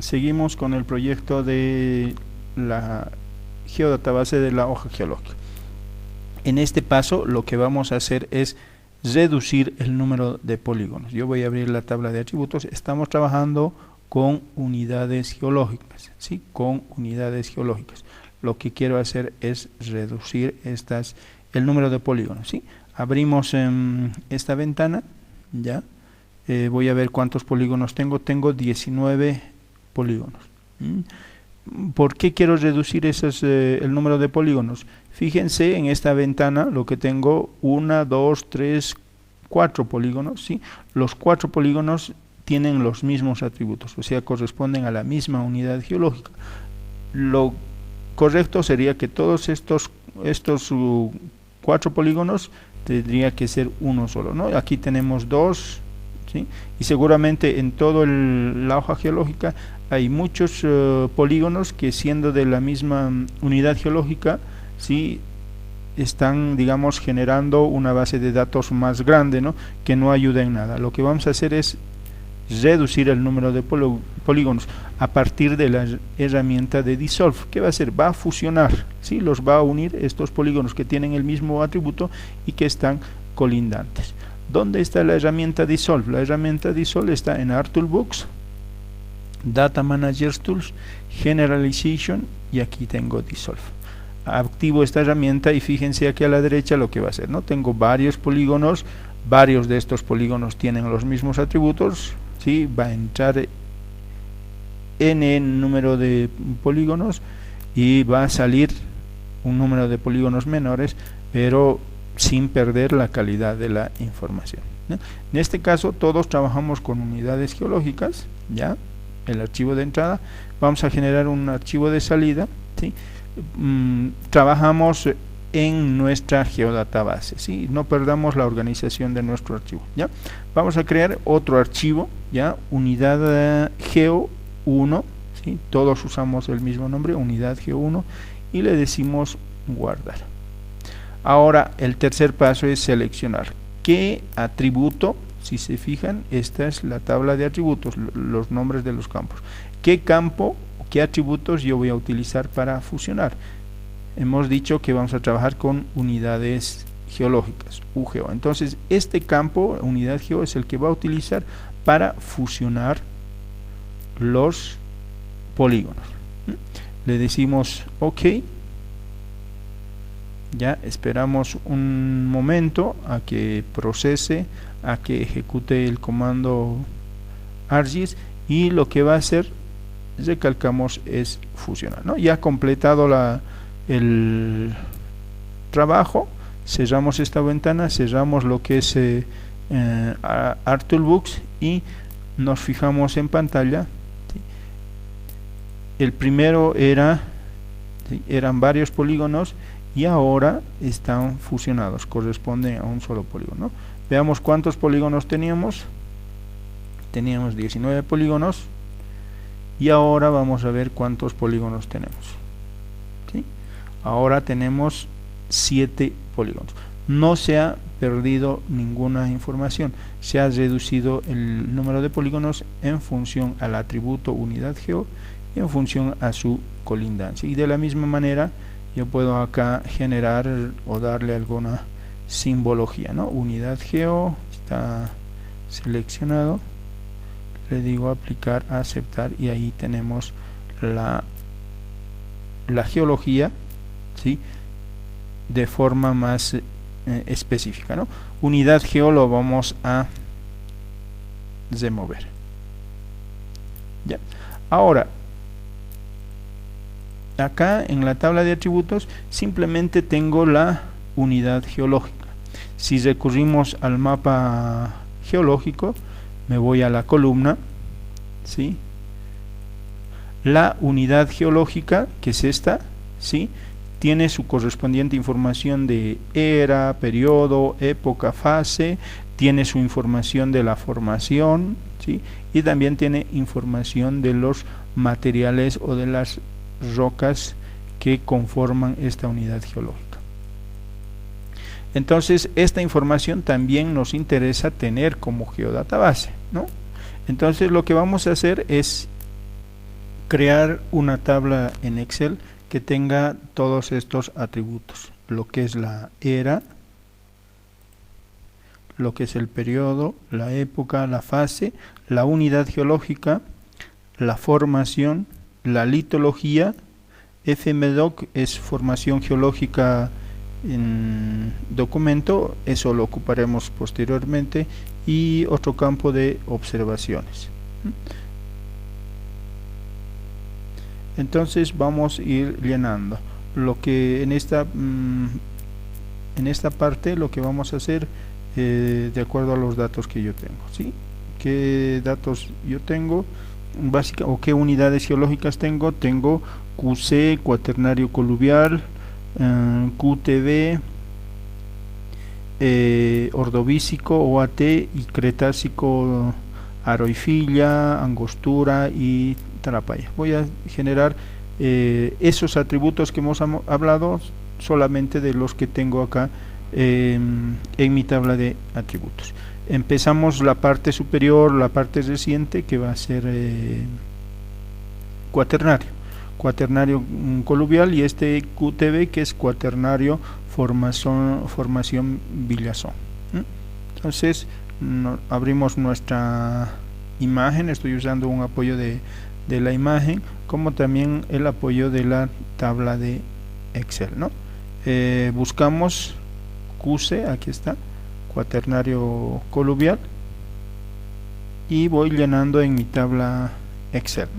seguimos con el proyecto de la geodatabase de la hoja geológica. En este paso lo que vamos a hacer es reducir el número de polígonos. Yo voy a abrir la tabla de atributos. Estamos trabajando con unidades geológicas, ¿sí? Con unidades geológicas. Lo que quiero hacer es reducir el número de polígonos, ¿sí? Abrimos esta ventana, ya. Voy a ver cuántos polígonos tengo. Tengo 19 polígonos. ¿Por qué quiero reducir el número de polígonos? Fíjense en esta ventana lo que tengo: 1, 2, 3, 4 polígonos, ¿sí? Los 4 polígonos tienen los mismos atributos, o sea, corresponden a la misma unidad geológica. Lo correcto sería que todos estos 4 polígonos tendría que ser uno solo, ¿no? Aquí tenemos 2, ¿sí? Y seguramente en toda la hoja geológica hay muchos polígonos que, siendo de la misma unidad geológica, ¿sí?, están, digamos, generando una base de datos más grande, ¿no?, que no ayuda en nada. Lo que vamos a hacer es reducir el número de polígonos a partir de la herramienta de Dissolve. ¿Qué va a hacer? Va a fusionar, ¿sí?, los va a unir, estos polígonos que tienen el mismo atributo y que están colindantes. ¿Dónde está la herramienta Dissolve? La herramienta Dissolve está en ArtToolbox, Data Manager Tools, Generalization, y aquí tengo Dissolve. Activo esta herramienta y fíjense aquí a la derecha lo que va a hacer, ¿no? Tengo varios polígonos, varios de estos polígonos tienen los mismos atributos, ¿sí? Va a entrar n número de polígonos y va a salir un número de polígonos menores, pero sin perder la calidad de la información, ¿no? En este caso todos trabajamos con unidades geológicas, ya. El archivo de entrada, vamos a generar un archivo de salida, ¿sí? Trabajamos en nuestra geodatabase, ¿sí? No perdamos la organización de nuestro archivo, ¿ya? Vamos a crear otro archivo, ya, unidad geo 1, ¿sí? Todos usamos el mismo nombre, unidad geo 1, y le decimos guardar. Ahora el tercer paso es seleccionar qué atributo. Si se fijan, esta es la tabla de atributos, los nombres de los campos. ¿Qué campo o qué atributos yo voy a utilizar para fusionar? Hemos dicho que vamos a trabajar con unidades geológicas, UGEO. Entonces, este campo, unidad geo, es el que va a utilizar para fusionar los polígonos. Le decimos OK. Ya esperamos un momento a que procese, a que ejecute el comando ArcGIS, y lo que va a hacer, recalcamos, es fusionar, ¿no? Ya completado el trabajo, cerramos esta ventana, cerramos lo que es ArtToolbox y nos fijamos en pantalla. ¿Sí? El primero eran varios polígonos y ahora están fusionados, corresponden a un solo polígono, ¿no? Veamos cuántos polígonos teníamos. Teníamos 19 polígonos y ahora vamos a ver cuántos polígonos tenemos, ¿sí? Ahora tenemos 7 polígonos. No se ha perdido ninguna información, se ha reducido el número de polígonos en función al atributo unidad geo y en función a su colindancia. Y de la misma manera yo puedo acá generar o darle alguna simbología, ¿no? Unidad geo está seleccionado, le digo aplicar, aceptar, y ahí tenemos la geología, ¿sí?, de forma más específica, ¿no? Unidad geo lo vamos a remover. Ya. Ahora, acá en la tabla de atributos simplemente tengo la unidad geológica. Si recurrimos al mapa geológico, me voy a la columna, ¿sí?, la unidad geológica, que es esta, ¿sí?, tiene su correspondiente información de era, periodo, época, fase, tiene su información de la formación, ¿sí?, y también tiene información de los materiales o de las rocas que conforman esta unidad geológica. Entonces esta información también nos interesa tener como geodatabase, ¿no? Entonces lo que vamos a hacer es crear una tabla en Excel que tenga todos estos atributos, lo que es la era, lo que es el periodo, la época, la fase, la unidad geológica, la formación, la litología. FMDoc es formación geológica en documento, eso lo ocuparemos posteriormente, y otro campo de observaciones. Entonces vamos a ir llenando lo que en esta parte lo que vamos a hacer de acuerdo a los datos que yo tengo, ¿sí? ¿Qué datos yo tengo? Básica, o qué unidades geológicas tengo. Tengo QC, cuaternario coluvial, QTB, ordovícico, OAT y cretácico, aroifilla, angostura y Tarapaya. Voy a generar esos atributos que hemos hablado, solamente de los que tengo acá en mi tabla de atributos. Empezamos la parte superior, la parte reciente, que va a ser cuaternario coluvial, y este QTB, que es cuaternario formación Villazón. Entonces abrimos nuestra imagen. Estoy usando un apoyo de la imagen, como también el apoyo de la tabla de Excel, ¿no? Buscamos QC, aquí está, cuaternario coluvial, y voy llenando en mi tabla Excel.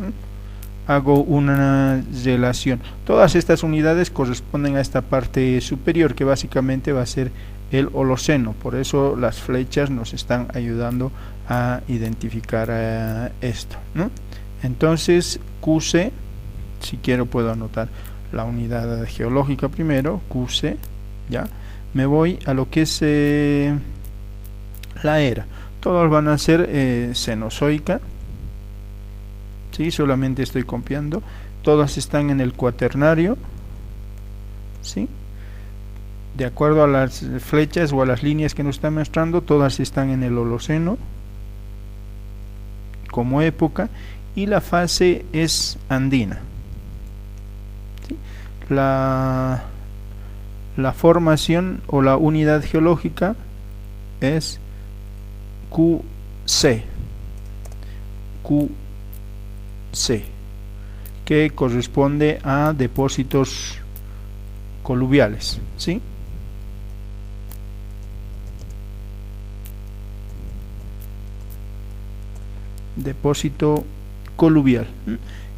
Hago una relación. Todas estas unidades corresponden a esta parte superior, que básicamente va a ser el Holoceno. Por eso las flechas nos están ayudando a identificar esto, ¿no? Entonces QC, si quiero puedo anotar la unidad geológica primero, QC, ya. Me voy a lo que es la era. Todos van a ser cenozoica, ¿sí? Solamente estoy copiando. Todas están en el cuaternario, ¿sí? De acuerdo a las flechas o a las líneas que nos están mostrando, todas están en el Holoceno como época, y la fase es andina, ¿sí? La formación o la unidad geológica es QC, que corresponde a depósitos coluviales, ¿sí? Depósito coluvial.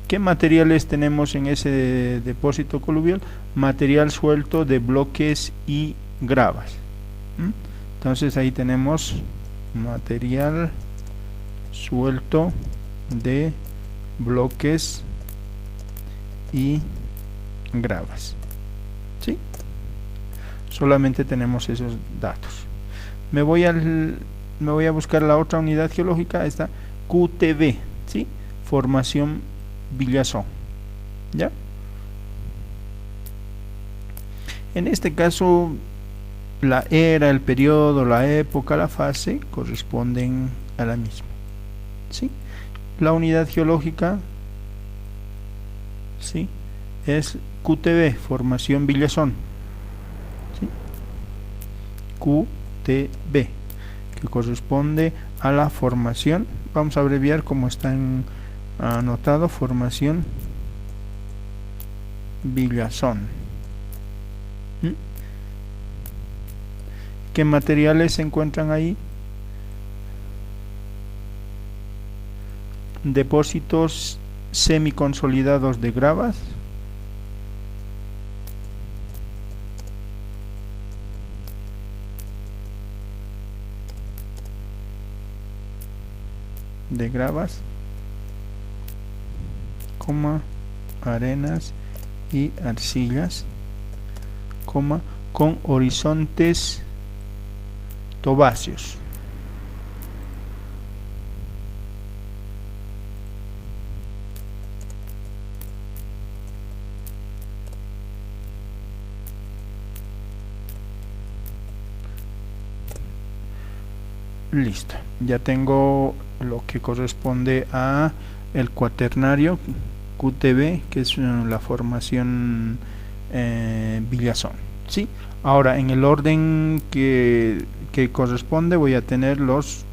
¿Qué materiales tenemos en ese depósito coluvial? Material suelto de bloques y gravas. Entonces ahí tenemos material suelto de bloques y gravas, ¿sí? Solamente tenemos esos datos. Me voy a buscar la otra unidad geológica, esta QTB, ¿sí? Formación Villazón, ¿ya? En este caso, la era, el periodo, la época, la fase corresponden a la misma, ¿sí? La unidad geológica, ¿sí? Es QTB, formación Villazón, ¿sí? QTB, que corresponde a la formación, vamos a abreviar como está anotado, formación Villazón. ¿Qué materiales se encuentran ahí? Depósitos semiconsolidados de gravas, arenas y arcillas, con horizontes tobáceos. Listo, ya tengo lo que corresponde a el cuaternario, QTB, que es la formación Villazón, ¿sí? Ahora, en el orden que corresponde, voy a tener los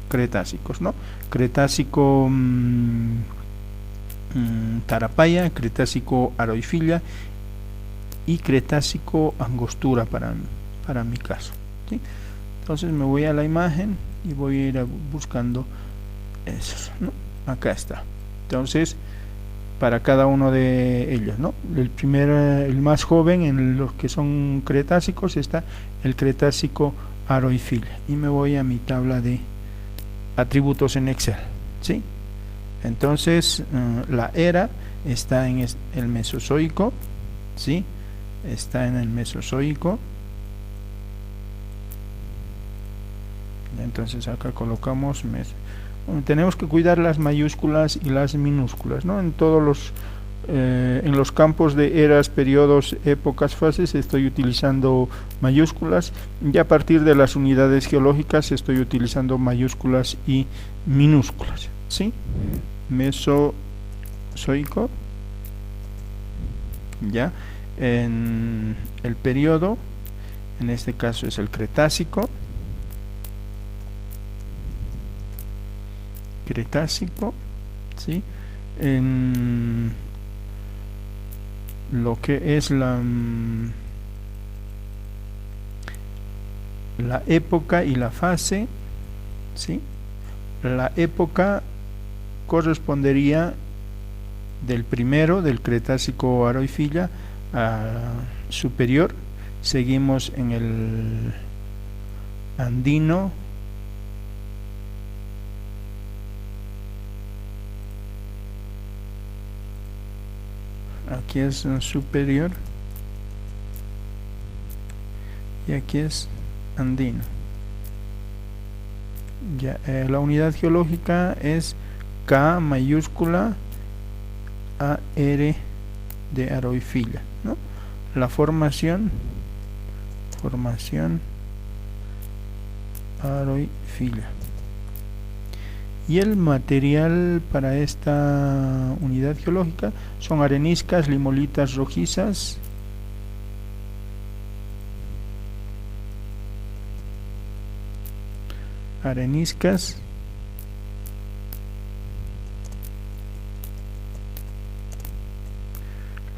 Cretásicos, ¿no? Cretácico Tarapaya, Cretácico Aroifilla y Cretácico Angostura para mi caso, ¿sí? Entonces me voy a la imagen y voy a ir buscando esos, ¿no? Acá está. Entonces, para cada uno de ellos, ¿no? El más joven en los que son cretácicos está el Cretácico Aroifilla, y me voy a mi tabla de atributos en Excel, ¿sí? Entonces la era está en el Mesozoico, ¿sí? Está en el Mesozoico. Entonces acá colocamos tenemos que cuidar las mayúsculas y las minúsculas, ¿no? En todos los en los campos de eras, periodos, épocas, fases estoy utilizando mayúsculas, y a partir de las unidades geológicas estoy utilizando mayúsculas y minúsculas, ¿sí? Mesozoico, ya. En el periodo, en este caso es el Cretácico, ¿sí? En lo que es la época y la fase, ¿sí? La época correspondería del primero, del Cretácico Aroifilla superior. Seguimos en el andino, aquí es superior y aquí es andino. Ya, la unidad geológica es K mayúscula AR de Aroifilla, ¿no? La formación Aroifilla. Y el material para esta unidad geológica son areniscas, limolitas rojizas,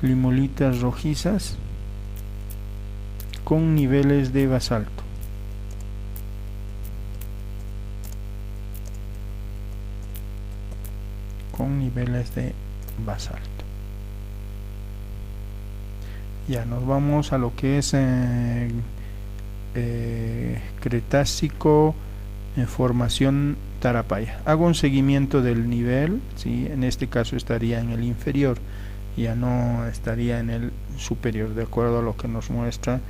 limolitas rojizas con niveles de basalto. Ya nos vamos a lo que es Cretácico en formación Tarapaya. Hago un seguimiento del nivel, ¿sí? En este caso estaría en el inferior, ya no estaría en el superior, de acuerdo a lo que nos muestra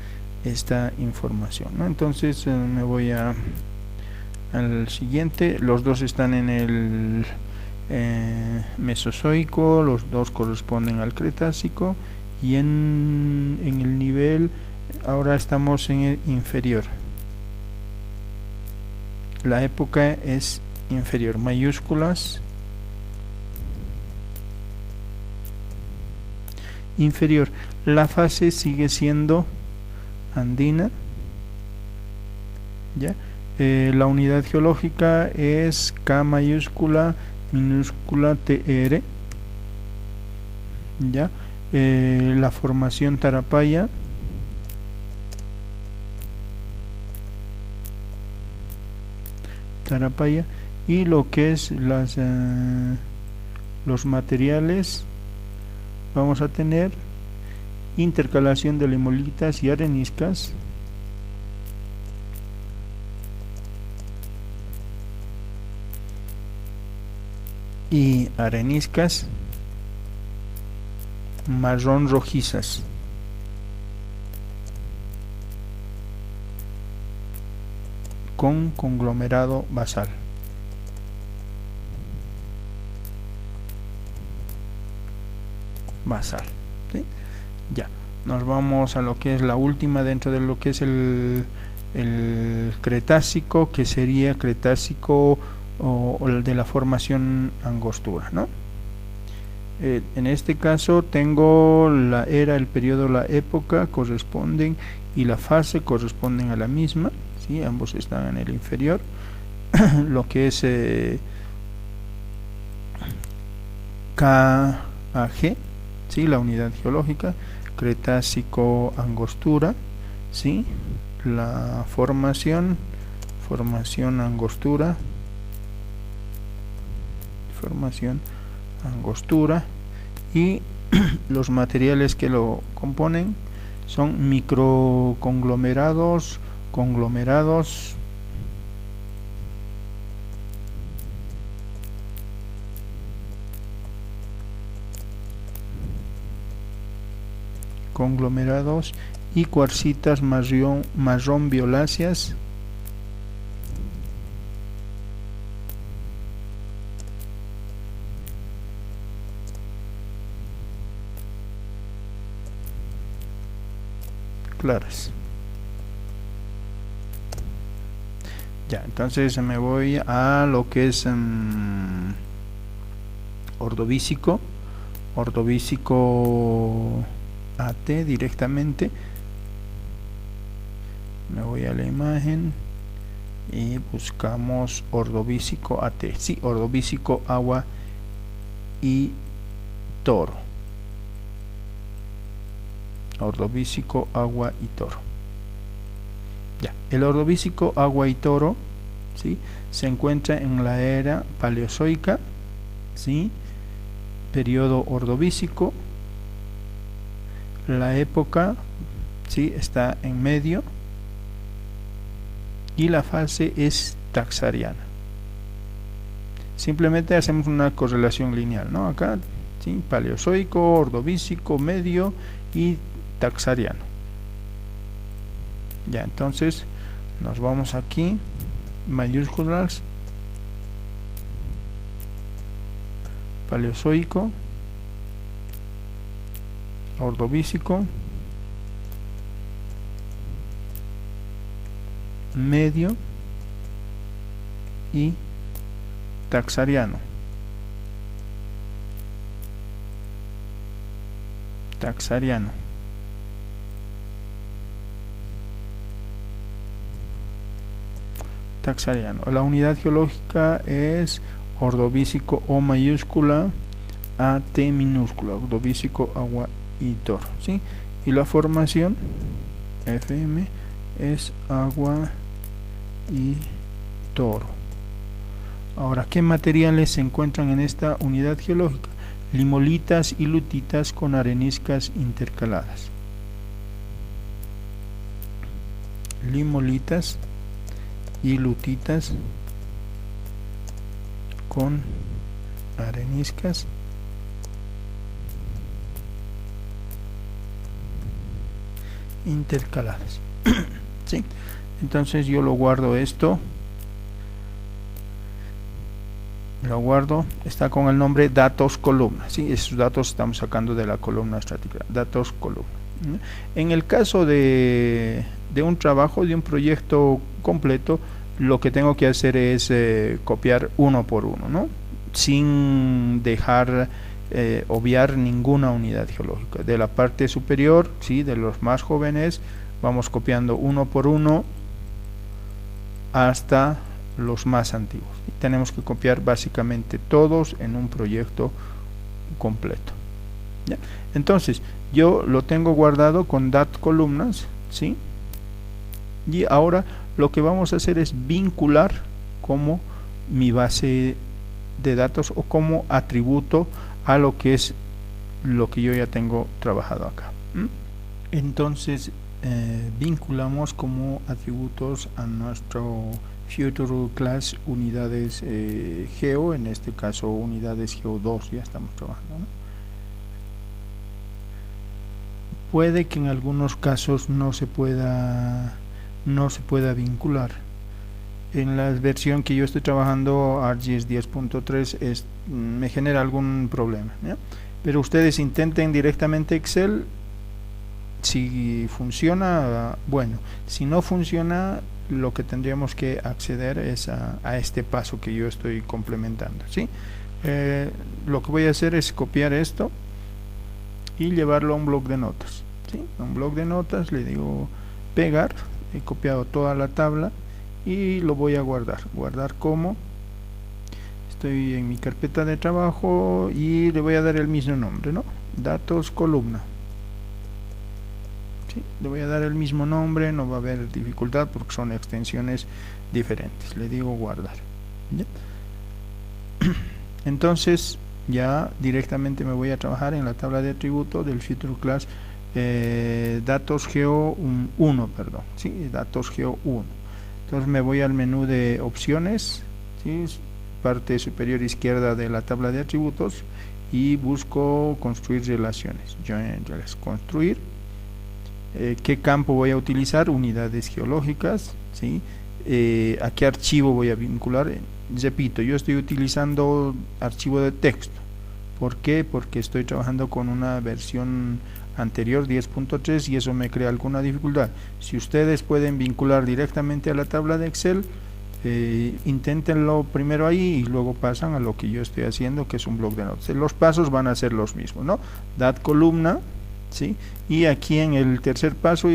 esta información, ¿no? Entonces me voy al siguiente. Los dos están en el Mesozoico, los dos corresponden al Cretácico, y en el nivel ahora estamos en el inferior. La época es inferior, mayúsculas inferior. La fase sigue siendo andina, ya. La unidad geológica es K mayúscula minúscula TR, ya. La formación Tarapaya, y lo que es los materiales, vamos a tener intercalación de limolitas y areniscas, marrón rojizas, con conglomerado basal. ¿Sí? Ya, nos vamos a lo que es la última dentro de lo que es el Cretácico, que sería Cretácico o el de la formación Angostura, ¿no? En este caso tengo la era, el periodo, la época corresponden y la fase corresponden a la misma, ¿sí? Ambos están en el inferior. Lo que es KAG, ¿sí? La unidad geológica, Cretácico Angostura, ¿sí? La formación Angostura, y los materiales que lo componen son microconglomerados, conglomerados, y cuarcitas marrón violáceas, claras. Ya, entonces me voy a lo que es ordovícico AT directamente. Me voy a la imagen y buscamos ordovícico AT. Sí, ordovícico agua y toro. Ordovícico agua y toro. Ya, el ordovícico agua y toro, ¿sí? Se encuentra en la era paleozoica, ¿sí? Periodo ordovícico. La época, ¿sí? Está en medio y la fase es taxariana. Simplemente hacemos una correlación lineal, ¿no? Acá, ¿sí? Paleozoico, ordovícico, medio y taxariano. Ya, entonces nos vamos aquí, mayúsculas, paleozoico, ordovícico, medio y taxariano. La unidad geológica es ordovícico O mayúscula AT minúscula, ordovícico agua y toro, ¿sí? Y la formación FM es agua y toro. Ahora, ¿qué materiales se encuentran en esta unidad geológica? Limolitas y lutitas con areniscas intercaladas. Limolitas y lutitas con areniscas intercaladas. ¿Sí? Entonces yo lo guardo esto. Lo guardo, está con el nombre datos columna, ¿sí? Esos datos estamos sacando de la columna estratigráfica, datos columna. En el caso de un trabajo, de un proyecto completo, lo que tengo que hacer es copiar uno por uno, ¿no? Sin dejar obviar ninguna unidad geológica. De la parte superior, ¿sí? De los más jóvenes, vamos copiando uno por uno hasta los más antiguos. Y tenemos que copiar básicamente todos en un proyecto completo. ¿Ya? Entonces, yo lo tengo guardado con dat columnas, ¿sí? Y ahora lo que vamos a hacer es vincular como mi base de datos o como atributo a lo que es lo que yo ya tengo trabajado acá. Entonces, vinculamos como atributos a nuestro Future Class unidades Geo, en este caso unidades Geo 2 ya estamos trabajando, ¿no? Puede que en algunos casos no se pueda vincular. En la versión que yo estoy trabajando, ArcGIS 10.3, me genera algún problema, ¿ya? Pero ustedes intenten directamente Excel. Si funciona, bueno. Si no funciona, lo que tendríamos que acceder es a este paso que yo estoy complementando, ¿sí? Lo que voy a hacer es copiar esto y llevarlo a un bloc de notas, ¿sí? A un bloc de notas le digo pegar, he copiado toda la tabla y lo voy a guardar como, estoy en mi carpeta de trabajo y le voy a dar el mismo nombre, ¿no? Datos columna, ¿sí? Le voy a dar el mismo nombre, no va a haber dificultad porque son extensiones diferentes, le digo guardar, ¿ya? Entonces ya directamente me voy a trabajar en la tabla de atributos del Future Class datos geo 1, perdón, ¿sí? Datos geo 1. Entonces me voy al menú de opciones, ¿sí? Parte superior izquierda de la tabla de atributos y busco construir relaciones. Yo en construir, ¿qué campo voy a utilizar? Unidades geológicas, ¿sí? ¿A qué archivo voy a vincular? Repito, yo estoy utilizando archivo de texto. ¿Por qué? Porque estoy trabajando con una versión anterior 10.3 y eso me crea alguna dificultad. Si ustedes pueden vincular directamente a la tabla de Excel, inténtenlo primero ahí y luego pasan a lo que yo estoy haciendo, que es un bloc de notas. Los pasos van a ser los mismos, ¿no? Dat columna, ¿sí? Y aquí en el tercer paso,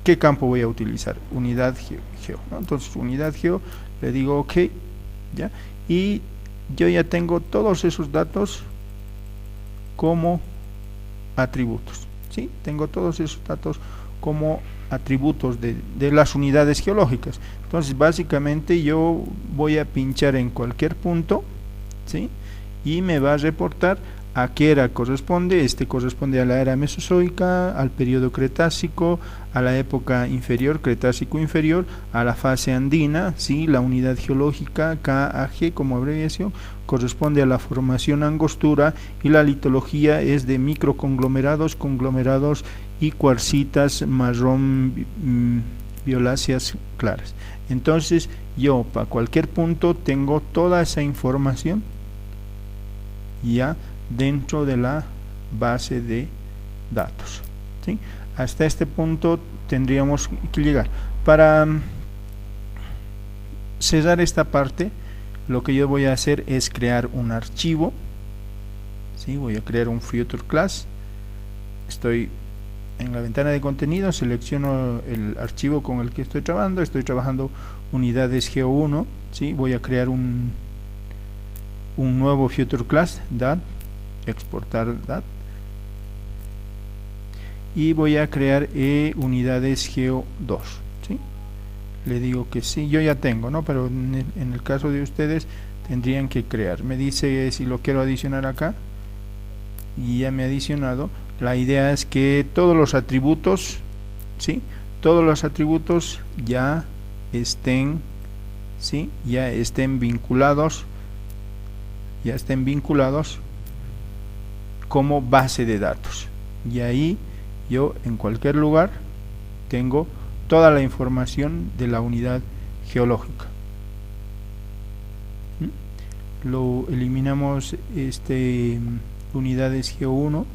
¿qué campo voy a utilizar? Unidad geo, ¿no? Entonces unidad geo, le digo OK, ¿ya? Y yo ya tengo todos esos datos como atributos, ¿sí? Tengo todos esos datos como atributos de las unidades geológicas. Entonces básicamente yo voy a pinchar en cualquier punto, ¿sí? Y me va a reportar a qué era corresponde. Este corresponde a la era mesozoica, al periodo cretácico, a la época inferior, cretácico inferior, a la fase andina, ¿sí? La unidad geológica KAG como abreviación corresponde a la formación angostura y la litología es de microconglomerados, conglomerados y cuarcitas marrón violáceas claras. Entonces yo para cualquier punto tengo toda esa información ya dentro de la base de datos, ¿sí? Hasta este punto tendríamos que llegar. Para cerrar esta parte, lo que yo voy a hacer es crear un archivo, ¿sí? Voy a crear un Future Class. Estoy en la ventana de contenido, selecciono el archivo con el que estoy trabajando unidades geo 1, ¿sí? Voy a crear un nuevo Future Class, DAT, exportar DAT, y voy a crear unidades geo 2, ¿sí? Le digo que sí, yo ya tengo, ¿no? Pero en el caso de ustedes tendrían que crear. Me dice si lo quiero adicionar acá y ya me ha adicionado. La idea es que todos los atributos, ¿sí? Todos los atributos ya estén, ¿sí? Ya estén vinculados como base de datos, y ahí yo en cualquier lugar tengo toda la información de la unidad geológica. Lo eliminamos unidades geo 1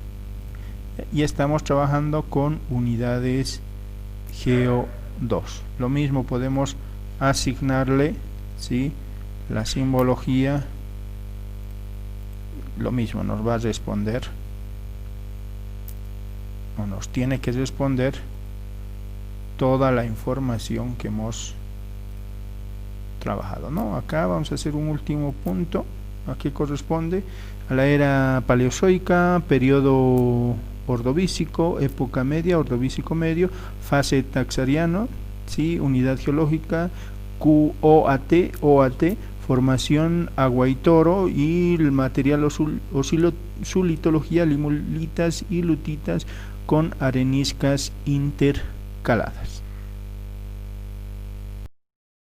y estamos trabajando con unidades geo 2. Lo mismo podemos asignarle, ¿sí? La simbología, lo mismo nos va a responder o nos tiene que responder toda la información que hemos trabajado, ¿no? Acá vamos a hacer un último punto. Aquí corresponde a la era paleozoica, periodo ordovícico, época media, ordovícico medio, fase taxariano, ¿sí? Unidad geológica, QOAT, OAT, formación agua y toro, y el material su litología, limulitas y lutitas con areniscas intercaladas.